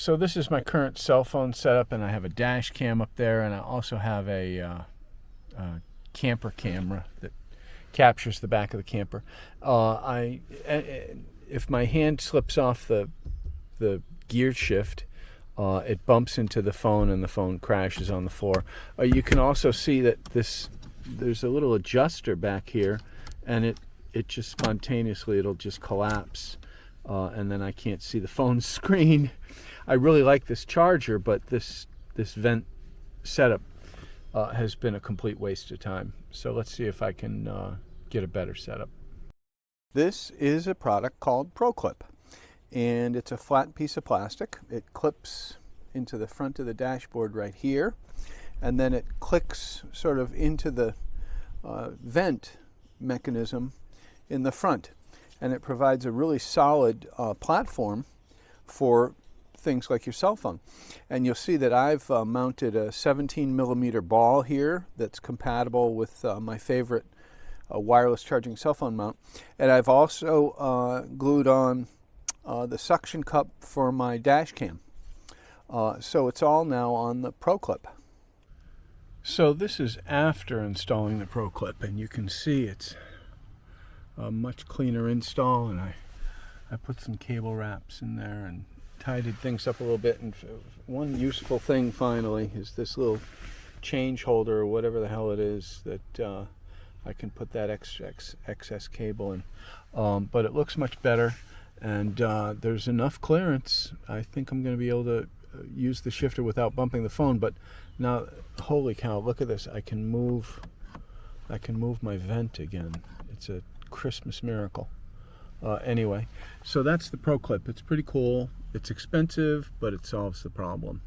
So this is my current cell phone setup, and I have a dash cam up there, and I also have a camper camera that captures the back of the camper. If my hand slips off the gear shift, it bumps into the phone and the phone crashes on the floor. You can also see that there's a little adjuster back here, and it just spontaneously, it'll just collapse, and then I can't see the phone screen. I really like this charger, but this vent setup has been a complete waste of time. So let's see if I can get a better setup. This is a product called Proclip, and it's a flat piece of plastic. It clips into the front of the dashboard right here, and then it clicks sort of into the vent mechanism in the front, and it provides a really solid platform for things like your cell phone. And you'll see that I've mounted a 17mm ball here that's compatible with my favorite wireless charging cell phone mount, and I've also glued on the suction cup for my dash cam. So it's all now on the Proclip. So this is after installing the Proclip, and you can see it's a much cleaner install, and I put some cable wraps in there and tidied things up a little bit. And one useful thing finally is this little change holder, or whatever the hell it is, that I can put that excess cable in. But it looks much better, and there's enough clearance. I think I'm going to be able to use the shifter without bumping the phone. But now, holy cow, look at this. I can move my vent again. It's a Christmas miracle. Anyway, so that's the Proclip. It's pretty cool. It's expensive, but it solves the problem.